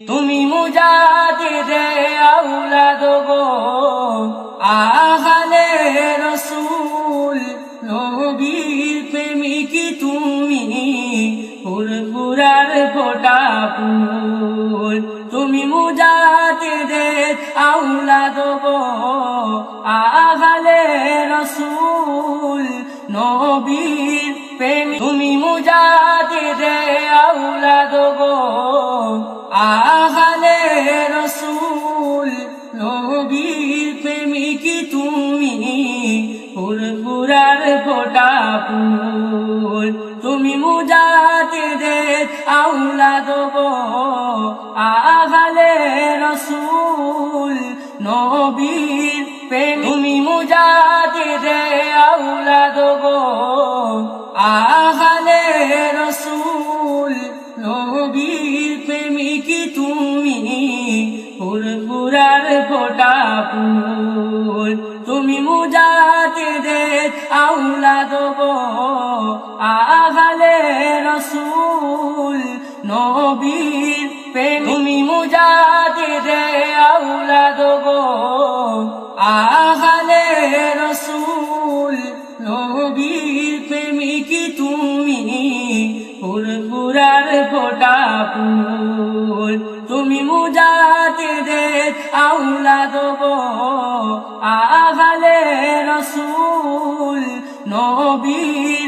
তুমি মুজাদ্দিদে আওলাদ গো আহলে রাসূল নবীর প্রেমিক তুমি ফুরফুরার ফোঁটা ফুল তুমি মুজাদ্দিদে আওলাদ গো আহলে রাসূল নবীর প্রেমিক তুমি মুজাদ্দিদে আওলাদ গো আহলে রাসূল নবীর প্রেমিক তুমি ফুরফুরার ফোঁটা ফুল তুমি মুজাদ্দিদে আওলাদ গো আহলে রাসূল নবীর প্রেমিক তুমি মুজাদ্দিদে আওলাদ গো আহলে রাসূল নবীর প্রেমিক তুমি ফুরফুরার ফোঁটা ফুল তুমি মুজাদ্দিদে আওলাদ গো আহলে রাসূল নবীর প্রেমিক তুমি মুজাদ্দিদে আওলাদ গো আহলে রাসূল নবীর প্রেমিক তুমি ফুরফুরার ফোঁটা ফুল তুমি মুজাদ্দিদে আওলাদ গো আহলে রাসূল নবীর